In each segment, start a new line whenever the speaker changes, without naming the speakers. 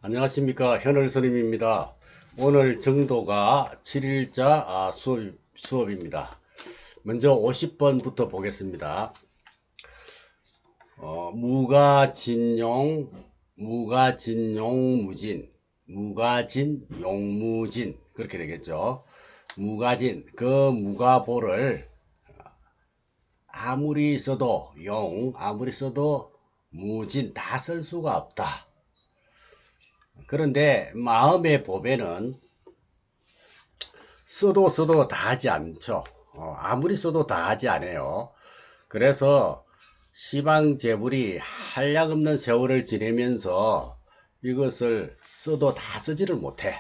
안녕하십니까. 현을 스님입니다. 오늘 정도가 7일자 수업입니다. 먼저 50번부터 보겠습니다. 무가진용, 무가진용무진, 무가진용무진 그렇게 되겠죠. 무가진, 그 무가보를 아무리 써도 아무리 써도 무진 다 쓸 수가 없다. 그런데 마음의 보배는 써도 다 하지 않죠. 아무리 써도 다 하지 않아요. 그래서 시방제불이 한량없는 세월을 지내면서 이것을 써도 다 쓰지를 못해.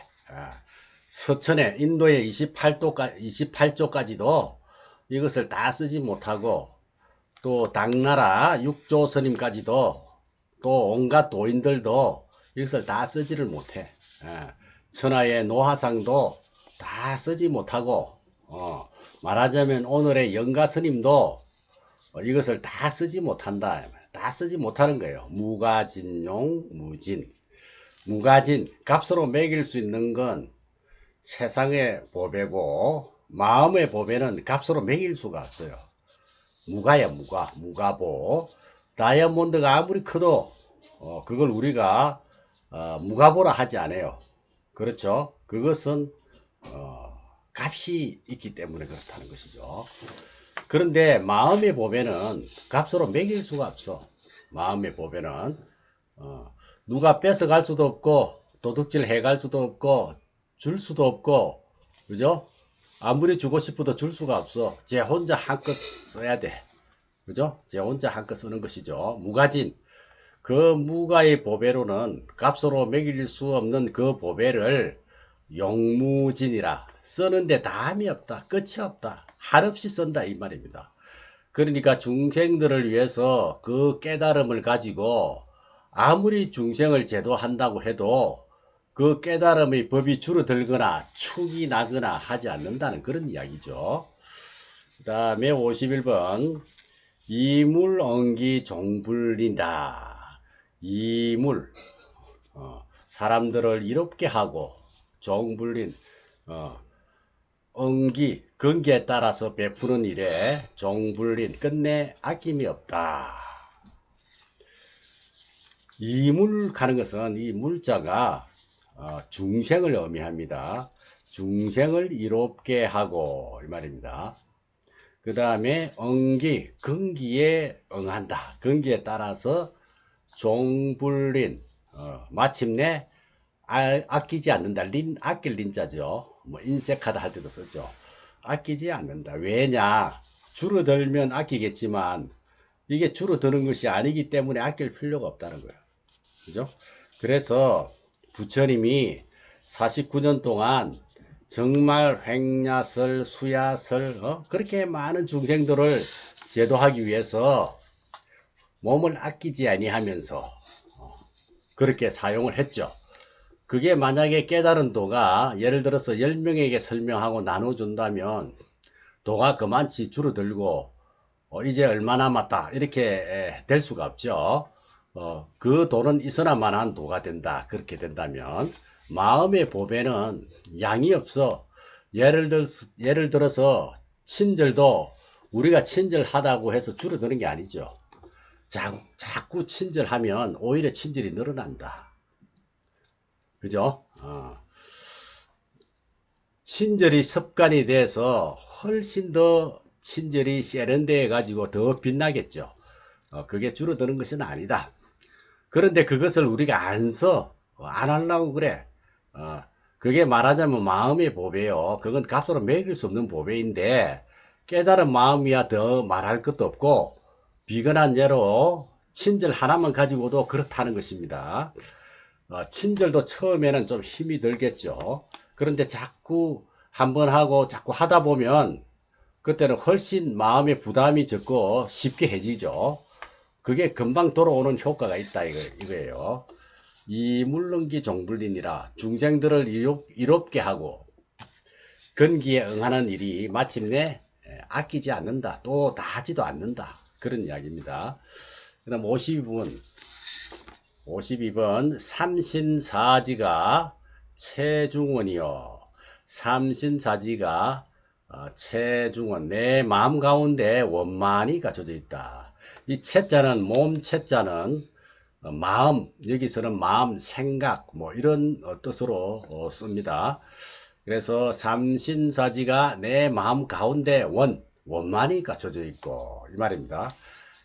서천에 인도의 28조까지도 이것을 다 쓰지 못하고, 또 당나라 육조 스님까지도, 또 온갖 도인들도 이것을 다 쓰지를 못해. 천하의 노하상도 다 쓰지 못하고, 말하자면 오늘의 영가 스님도 이것을 다 쓰지 못한다. 다 쓰지 못하는 거예요. 무가진용 무진. 무가진, 값으로 매길 수 있는 건 세상의 보배고, 마음의 보배는 값으로 매길 수가 없어요. 무가야 무가보. 다이아몬드가 아무리 커도 그걸 우리가 무가보라 하지 않아요. 그렇죠? 그것은 값이 있기 때문에 그렇다는 것이죠. 그런데 마음의 보배는 값으로 매길 수가 없어. 마음의 보배는 누가 뺏어갈 수도 없고, 도둑질 해갈 수도 없고, 줄 수도 없고, 그죠? 아무리 주고 싶어도 줄 수가 없어. 제 혼자 한껏 써야 돼. 그죠? 제 혼자 한껏 쓰는 것이죠. 무가진. 그 무가의 보배로는 값으로 매길 수 없는 그 보배를 용무진이라, 쓰는데 다함이 없다. 끝이 없다. 한없이 쓴다 이 말입니다. 그러니까 중생들을 위해서 그 깨달음을 가지고 아무리 중생을 제도한다고 해도 그 깨달음의 법이 줄어들거나 축이 나거나 하지 않는다는 그런 이야기죠. 그 다음에 51번 이물 엉기 종불린다. 이물, 사람들을 이롭게 하고, 종불린, 엉기, 근기에 따라서 베푸는 일에 종불린, 끝내 아낌이 없다. 이물 가는 것은 이 물자가 중생을 의미합니다. 중생을 이롭게 하고 이 말입니다. 그 다음에 엉기, 근기에 응한다. 근기에 따라서 종불린, 마침내 아끼지 않는다. 아낄 린자죠. 뭐 인색하다 할 때도 쓰죠. 아끼지 않는다. 왜냐? 줄어들면 아끼겠지만 이게 줄어드는 것이 아니기 때문에 아낄 필요가 없다는 거예요. 그죠? 그래서 부처님이 49년 동안 정말 횡야설, 수야설, 그렇게 많은 중생들을 제도하기 위해서 몸을 아끼지 아니하면서 그렇게 사용을 했죠. 그게 만약에 깨달은 도가 예를 들어서 10명에게 설명하고 나눠준다면 도가 그만치 줄어들고 이제 얼마 남았다 이렇게 될 수가 없죠. 그 도는 있어야만한 도가 된다. 그렇게 된다면 마음의 보배는 양이 없어. 예를 들어서 친절도 우리가 친절하다고 해서 줄어드는 게 아니죠. 자꾸 친절하면 오히려 친절이 늘어난다. 그죠? 친절이 습관이 돼서 훨씬 더 친절이 세련되어 가지고 더 빛나겠죠. 그게 줄어드는 것은 아니다. 그런데 그것을 우리가 안 써. 안 하려고 그래. 그게 말하자면 마음의 보배요. 그건 값으로 매길 수 없는 보배인데, 깨달은 마음이야 더 말할 것도 없고, 비근한 예로 친절 하나만 가지고도 그렇다는 것입니다. 친절도 처음에는 좀 힘이 들겠죠. 그런데 자꾸 한번 하고 자꾸 하다 보면 그때는 훨씬 마음의 부담이 적고 쉽게 해지죠. 그게 금방 돌아오는 효과가 있다 이거예요. 이 물렁기 종불린이라 중생들을 이롭게 하고 근기에 응하는 일이 마침내 아끼지 않는다. 또 다 하지도 않는다. 그런 이야기입니다. 그 다음 52분 52번 삼신사지가 체중원이요. 삼신사지가 체중원, 내 마음 가운데 원만히 갖춰져 있다. 이 체자는 몸 체자는 마음, 여기서는 마음, 생각 뭐 이런 뜻으로 씁니다. 그래서 삼신사지가 내 마음 가운데 원만히 갖춰져 있고 이 말입니다.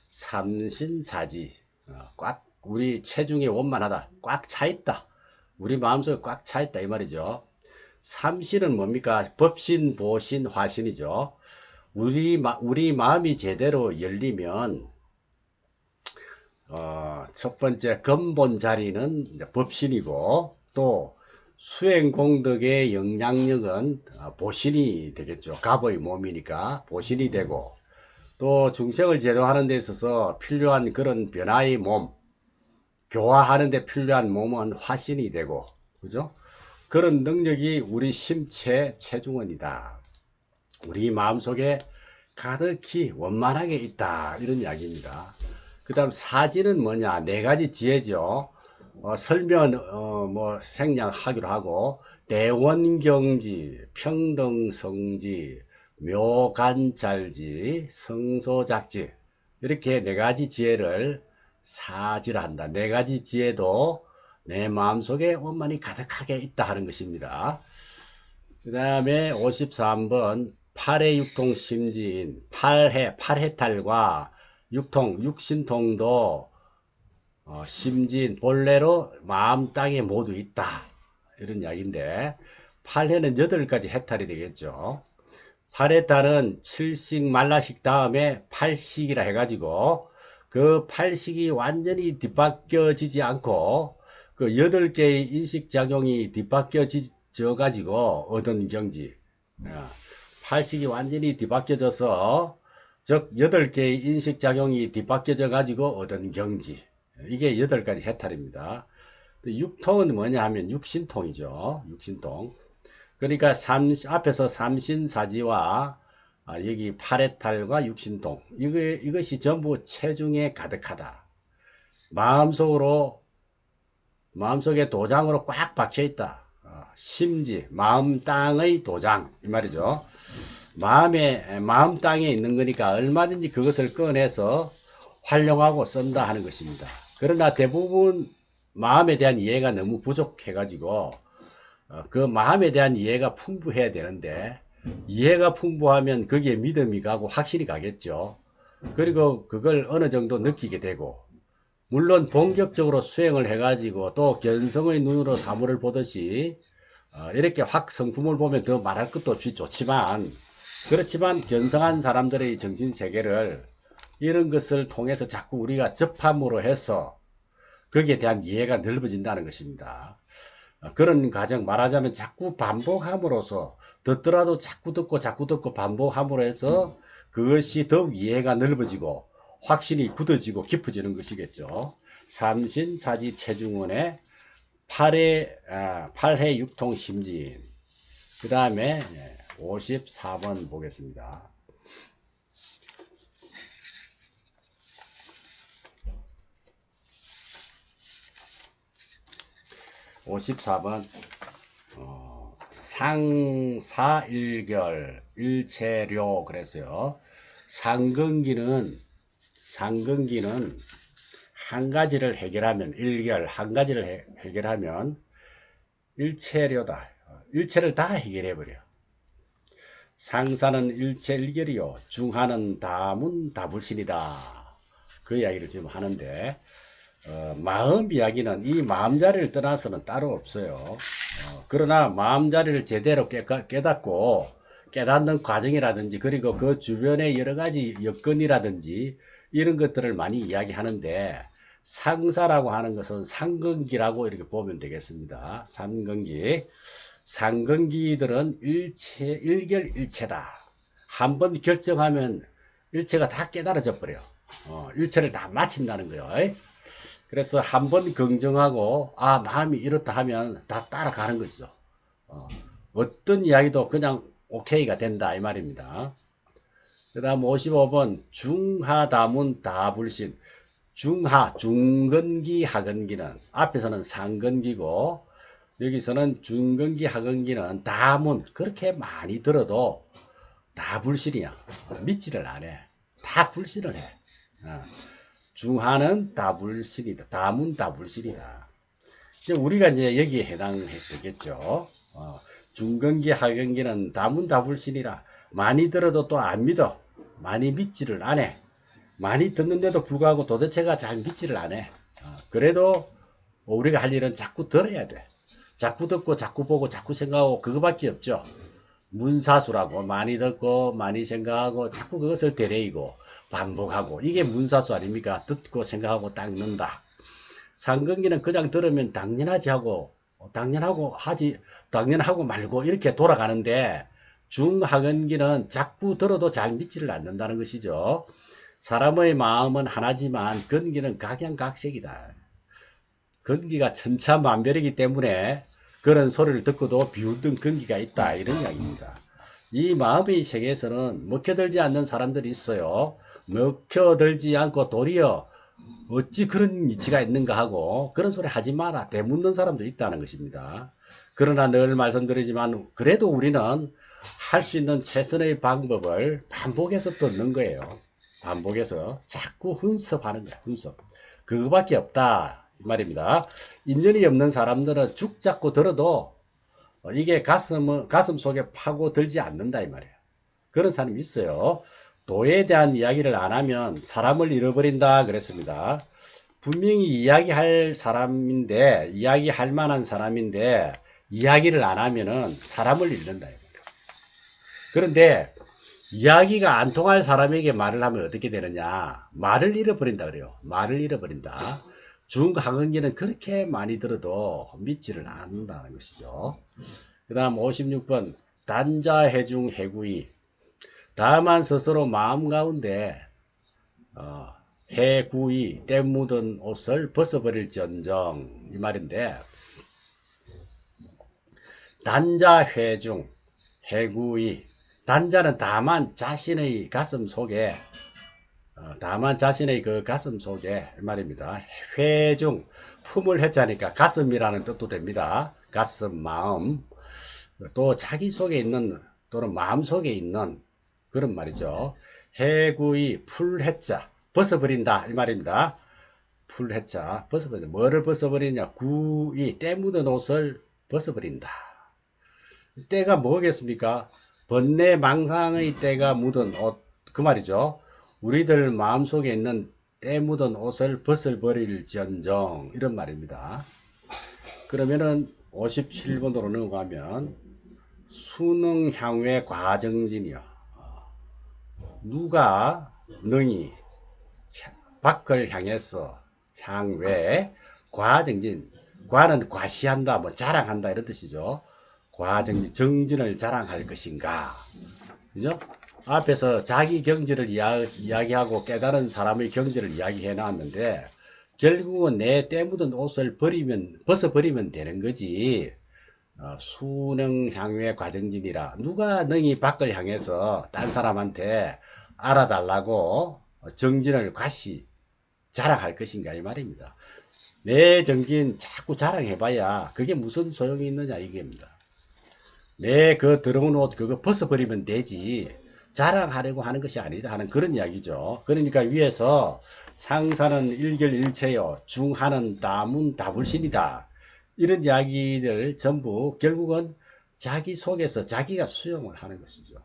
삼신사지 꽉 우리 체중이 원만하다, 꽉 차 있다, 우리 마음속에 꽉 차 있다 이 말이죠. 삼신은 뭡니까? 법신, 보신, 화신이죠. 우리 마음이 제대로 열리면 첫 번째 근본 자리는 이제 법신이고, 또 수행 공덕의 영향력은 보신이 되겠죠. 갑의 몸이니까 보신이 되고, 또 중생을 제도하는 데 있어서 필요한 그런 변화의 몸, 교화하는 데 필요한 몸은 화신이 되고, 그죠? 그런 능력이 우리 심체 체중원이다. 우리 마음속에 가득히 원만하게 있다. 이런 이야기입니다. 그 다음 사지는 뭐냐? 네 가지 지혜죠. 설명 뭐 생략하기로 하고, 대원경지, 평등성지, 묘간잘지, 성소작지, 이렇게 네 가지 지혜를 사지를 한다. 네 가지 지혜도 내 마음속에 원만히 가득하게 있다 하는 것입니다. 그 다음에 53번 8해 육통 심지인, 8해탈과 육신통도 심지인, 본래로 마음 땅에 모두 있다. 이런 이야기인데, 8해는 8가지 해탈이 되겠죠. 8해탈은 7식 말라식 다음에 8식이라 해가지고, 그 8식이 완전히 뒤바뀌어지지 않고, 그 8개의 인식작용이 뒤바뀌어져 가지고 얻은 경지. 8식이 완전히 뒤바뀌어져서, 즉 8개의 인식작용이 뒤바뀌어져 가지고 얻은 경지. 이게 8가지 해탈입니다. 육통은 뭐냐 하면 육신통이죠. 육신통. 그러니까 앞에서 삼신사지와 여기 8해탈과 육신통, 이것이 전부 체중에 가득하다. 마음속에 도장으로 꽉 박혀 있다. 심지, 마음 땅의 도장, 이 말이죠. 마음 땅에 있는 거니까 얼마든지 그것을 꺼내서 활용하고 쓴다 하는 것입니다. 그러나 대부분 마음에 대한 이해가 너무 부족해 가지고 그 마음에 대한 이해가 풍부해야 되는데, 이해가 풍부하면 거기에 믿음이 가고 확실히 가겠죠. 그리고 그걸 어느 정도 느끼게 되고, 물론 본격적으로 수행을 해가지고 또 견성의 눈으로 사물을 보듯이 이렇게 확 성품을 보면 더 말할 것도 없이 좋지만, 그렇지만 견성한 사람들의 정신세계를 이런 것을 통해서 자꾸 우리가 접함으로 해서 거기에 대한 이해가 넓어진다는 것입니다. 그런 과정, 말하자면 자꾸 반복함으로써, 듣더라도 자꾸 듣고 반복함으로 해서 그것이 더욱 이해가 넓어지고 확신이 굳어지고 깊어지는 것이겠죠. 삼신사지 체중원의 8해 육통 심지인. 그 다음에 54번 보겠습니다. 54번 상사일결 일체료 그랬어요. 상근기는 한 가지를 해결하면, 일결 한 가지를 해결하면 일체료다. 일체를 다 해결해버려. 상사는 일체 일결이요, 중하는 다문 다불신이다. 그 이야기를 지금 하는데, 마음 이야기는 이 마음자리를 떠나서는 따로 없어요. 그러나 마음자리를 제대로 깨닫고 깨닫는 과정이라든지, 그리고 그 주변의 여러 가지 여건이라든지 이런 것들을 많이 이야기하는데, 상사라고 하는 것은 상근기라고 이렇게 보면 되겠습니다. 상근기들은 일결일체다. 한번 결정하면 일체가 다 깨달아져 버려. 일체를 다 마친다는 거예요. 그래서 한번 긍정하고 마음이 이렇다 하면 다 따라가는 거죠. 어떤 이야기도 그냥 오케이가 된다 이 말입니다. 그 다음 55번 중하다문 다불신. 중하, 중근기, 하근기는 앞에서는 상근기고 여기서는 중근기, 하근기는 다문 그렇게 많이 들어도 다 불신이야. 믿지를 안 해. 다 불신을 해. 중하는 다 불신이다. 다문 다 불신이다. 우리가 이제 여기에 해당되겠죠. 중근기, 하근기는 다문 다 불신이라 많이 들어도 또 안 믿어. 많이 믿지를 안 해. 많이 듣는데도 불구하고 도대체가 잘 믿지를 안 해. 그래도 우리가 할 일은 자꾸 들어야 돼. 자꾸 듣고 자꾸 보고 자꾸 생각하고 그거밖에 없죠. 문사수라고 많이 듣고 많이 생각하고 자꾸 그것을 되레이고 반복하고 이게 문사수 아닙니까? 듣고 생각하고 딱 넣는다. 상근기는 그냥 들으면 당연하지 하고 당연하고 말고 이렇게 돌아가는데 중하근기는 자꾸 들어도 잘 믿지를 않는다는 것이죠. 사람의 마음은 하나지만 근기는 각양각색이다. 근기가 천차만별이기 때문에 그런 소리를 듣고도 비웃는 근기가 있다 이런 이야기입니다. 이 마음의 세계에서는 먹혀들지 않는 사람들이 있어요. 먹혀들지 않고 도리어 어찌 그런 이치가 있는가 하고 그런 소리 하지 마라 대묻는 사람도 있다는 것입니다. 그러나 늘 말씀드리지만 그래도 우리는 할 수 있는 최선의 방법을 반복해서 듣는 거예요. 반복해서 자꾸 훈습하는 거야. 훈습. 그거밖에 없다 이 말입니다. 인연이 없는 사람들은 죽 잡고 들어도 이게 가슴 속에 파고 들지 않는다 이 말이에요. 그런 사람이 있어요. 도에 대한 이야기를 안 하면 사람을 잃어버린다 그랬습니다. 분명히 이야기할 사람인데 이야기할 만한 사람인데 이야기를 안 하면은 사람을 잃는다. 그런데 이야기가 안 통할 사람에게 말을 하면 어떻게 되느냐? 말을 잃어버린다 그래요. 말을 잃어버린다. 중하근기는 그렇게 많이 들어도 믿지를 않는다는 것이죠. 그 다음 56번 단자해중 해구이 다만 스스로 마음 가운데 해구이 때 묻은 옷을 벗어버릴지언정 이 말인데 단자해중 해구이 단자는 다만 자신의 가슴 속에 다만 자신의 그 가슴 속에 말입니다. 회중 품을 해자니까 가슴이라는 뜻도 됩니다. 가슴 마음 또 자기 속에 있는 또는 마음 속에 있는 그런 말이죠. 해구이 풀해자 벗어버린다 이 말입니다. 풀해자 벗어버린다. 뭐를 벗어버리냐? 구이 때 묻은 옷을 벗어버린다. 때가 뭐겠습니까? 번뇌 망상의 때가 묻은 옷 그 말이죠. 우리들 마음속에 있는 때 묻은 옷을 벗어버릴지언정 이런 말입니다. 그러면은 57번으로 넘어가면 수능향외 과정진이요. 누가 능히 밖을 향해서 향외 과정진 과는 과시한다 뭐 자랑한다 이런 뜻이죠. 과정진 정진을 자랑할 것인가 그죠? 앞에서 자기 경지를 이야기하고 깨달은 사람의 경지를 이야기해 놨는데 결국은 내 때 묻은 옷을 벗어버리면 되는 거지. 수능향외 과정진이라 누가 능히 밖을 향해서 딴 사람한테 알아달라고 정진을 과시 자랑할 것인가 이 말입니다. 내 정진 자꾸 자랑해봐야 그게 무슨 소용이 있느냐 이게입니다. 내 그 더러운 옷 그거 벗어버리면 되지 자랑하려고 하는 것이 아니다 하는 그런 이야기죠. 그러니까 위에서 상사는 일결일체요 중하는 다문 다불신이다 이런 이야기들 전부 결국은 자기 속에서 자기가 수용을 하는 것이죠.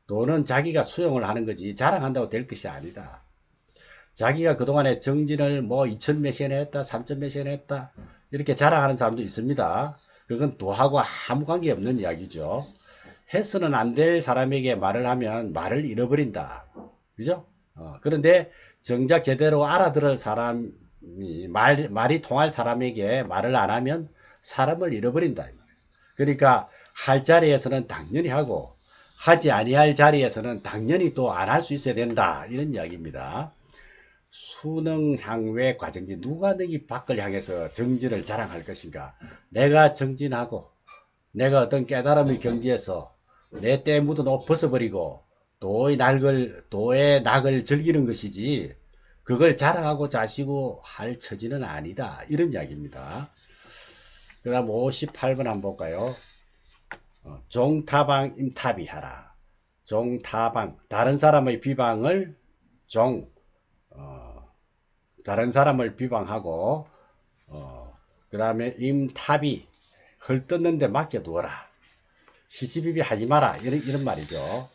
또는 자기가 수용을 하는 거지 자랑한다고 될 것이 아니다. 자기가 그동안에 정진을 뭐 2000 몇 시간 했다 3000 몇 시간 했다 이렇게 자랑하는 사람도 있습니다. 그건 도하고 아무 관계 없는 이야기죠. 해서는 안 될 사람에게 말을 하면 말을 잃어버린다. 그죠? 그런데 정작 제대로 알아들을 사람이 말이 통할 사람에게 말을 안 하면 사람을 잃어버린다. 그러니까 할 자리에서는 당연히 하고 하지 아니할 자리에서는 당연히 또 안 할 수 있어야 된다. 이런 이야기입니다. 수능향외 과정진 누가 너희 밖을 향해서 정진을 자랑할 것인가? 내가 정진하고 내가 어떤 깨달음의 경지에서 내 때 묻은 옷 벗어버리고 도의 낙을 즐기는 것이지 그걸 자랑하고 자시고 할 처지는 아니다. 이런 이야기입니다. 그 다음 58번 한번 볼까요? 종타방 임타비하라. 종타방, 다른 사람의 비방을 다른 사람을 비방하고, 그 다음에 임타비, 헐뜯는데 맡겨두어라. 시시비비 하지 마라. 이런 말이죠.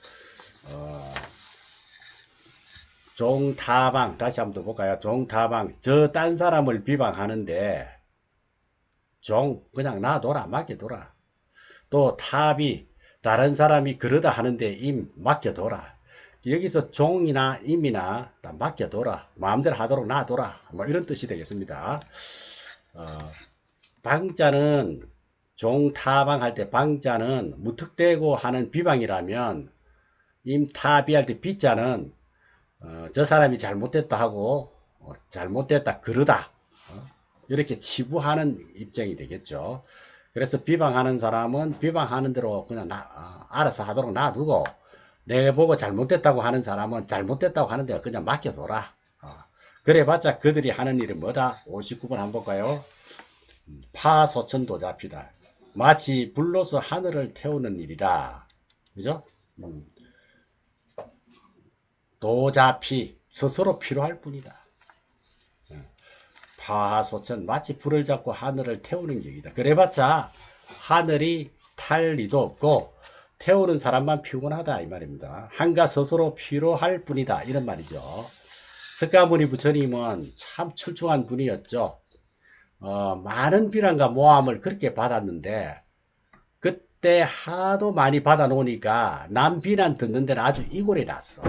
종타방, 다시 한번 더 볼까요? 종타방, 저 딴 사람을 비방하는데, 그냥 놔둬라, 맡겨둬라. 또 탑이, 다른 사람이 그러다 하는데 맡겨둬라. 여기서 종이나 임이나 다 맡겨둬라. 마음대로 하도록 놔둬라. 뭐 이런 뜻이 되겠습니다. 방자는 종타방 할 때 방자는 무턱대고 하는 비방이라면 임타비 할 때 비자는 저 사람이 잘못됐다 하고 잘못됐다 그러다 이렇게 치부하는 입장이 되겠죠. 그래서 비방하는 사람은 비방하는 대로 그냥 알아서 하도록 놔두고 내 보고 잘못됐다고 하는 사람은 잘못됐다고 하는데 그냥 맡겨둬라. 그래봤자 그들이 하는 일은 뭐다? 59번 한번 볼까요? 파소천도잡히다. 마치 불로서 하늘을 태우는 일이다. 그죠? 도잡히 스스로 필요할 뿐이다. 파소천 마치 불을 잡고 하늘을 태우는 격이다. 그래봤자 하늘이 탈 리도 없고 태우는 사람만 피곤하다 이 말입니다. 한가 스스로 필요할 뿐이다 이런 말이죠. 석가모니 부처님은 참 출중한 분이었죠. 많은 비난과 모함을 그렇게 받았는데 그때 하도 많이 받아 놓으니까 남 비난 듣는 데는 아주 이골이 났어.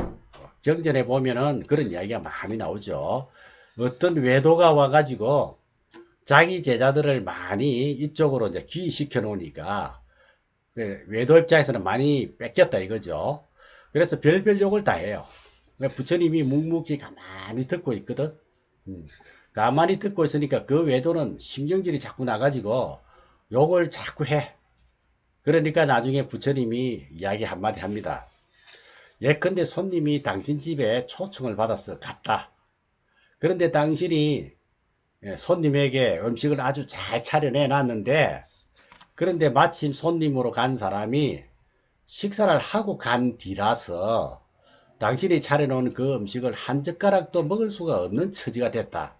경전에 보면은 그런 이야기가 많이 나오죠. 어떤 외도가 와가지고 자기 제자들을 많이 이쪽으로 이제 귀시켜 놓으니까 외도 입장에서는 많이 뺏겼다 이거죠. 그래서 별별 욕을 다 해요. 부처님이 묵묵히 가만히 듣고 있거든. 가만히 듣고 있으니까 그 외도는 신경질이 자꾸 나가지고 욕을 자꾸 해. 그러니까 나중에 부처님이 이야기 한마디 합니다. 예컨대 손님이 당신 집에 초청을 받아서 갔다. 그런데 당신이 손님에게 음식을 아주 잘 차려내 놨는데 그런데 마침 손님으로 간 사람이 식사를 하고 간 뒤라서 당신이 차려놓은 그 음식을 한 젓가락도 먹을 수가 없는 처지가 됐다.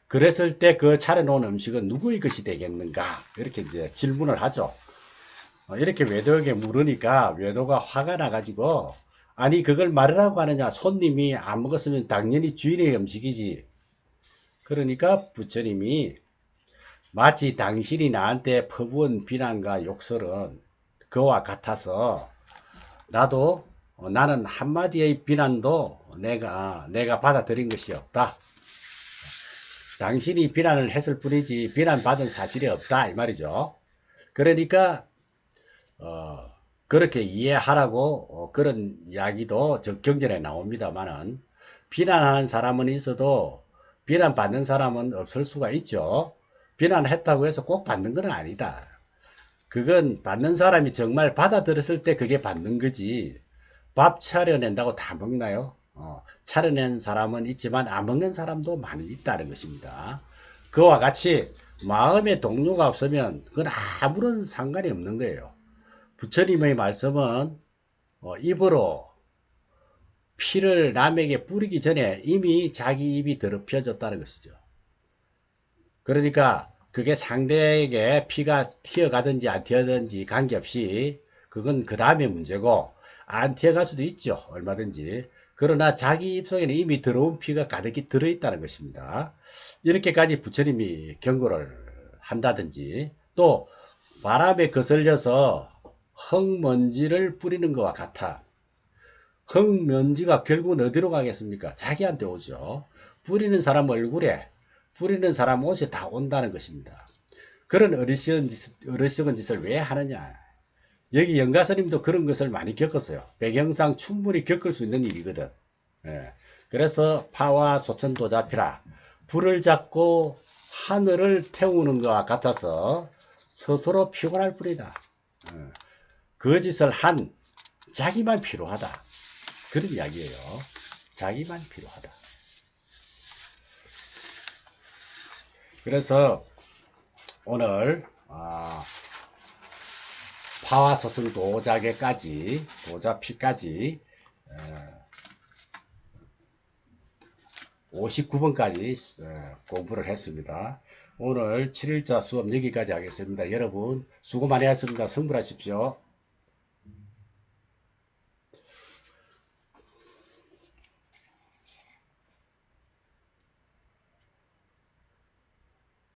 그랬을 때 그 차려놓은 음식은 누구의 것이 되겠는가? 이렇게 이제 질문을 하죠. 이렇게 외도에게 물으니까 외도가 화가 나가지고 아니 그걸 말하라고 하느냐. 손님이 안 먹었으면 당연히 주인의 음식이지. 그러니까 부처님이 마치 당신이 나한테 퍼부은 비난과 욕설은 그와 같아서 나는 한마디의 비난도 내가 받아들인 것이 없다. 당신이 비난을 했을 뿐이지 비난받은 사실이 없다 이 말이죠. 그러니까 그렇게 이해하라고 그런 이야기도 경전에 나옵니다만은 비난하는 사람은 있어도 비난받는 사람은 없을 수가 있죠. 비난했다고 해서 꼭 받는 건 아니다. 그건 받는 사람이 정말 받아들였을 때 그게 받는 거지. 밥 차려낸다고 다 먹나요? 차려낸 사람은 있지만 안 먹는 사람도 많이 있다는 것입니다. 그와 같이 마음의 동료가 없으면 그건 아무런 상관이 없는 거예요. 부처님의 말씀은 입으로 피를 남에게 뿌리기 전에 이미 자기 입이 더럽혀졌다는 것이죠. 그러니까 그게 상대에게 피가 튀어가든지 안 튀어가든지 관계없이 그건 그 다음의 문제고 안 튀어갈 수도 있죠. 얼마든지. 그러나 자기 입속에는 이미 더러운 피가 가득히 들어있다는 것입니다. 이렇게까지 부처님이 경고를 한다든지 또 바람에 거슬려서 흙먼지를 뿌리는 것과 같아. 흙먼지가 결국은 어디로 가겠습니까? 자기한테 오죠. 뿌리는 사람 얼굴에 뿌리는 사람 옷에 다 온다는 것입니다. 그런 어리석은 짓을 왜 하느냐. 여기 영가스님도 그런 것을 많이 겪었어요. 배경상 충분히 겪을 수 있는 일이거든. 그래서 파와 소천도 잡히라. 불을 잡고 하늘을 태우는 것과 같아서 스스로 피곤할 뿐이다. 그 짓을 한 자기만 필요하다. 그런 이야기예요. 자기만 필요하다. 그래서 오늘 파와소승 도자계까지 도자피까지 59번까지 공부를 했습니다. 오늘 7일자 수업 여기까지 하겠습니다. 여러분 수고 많이 하셨습니다. 성불하십시오.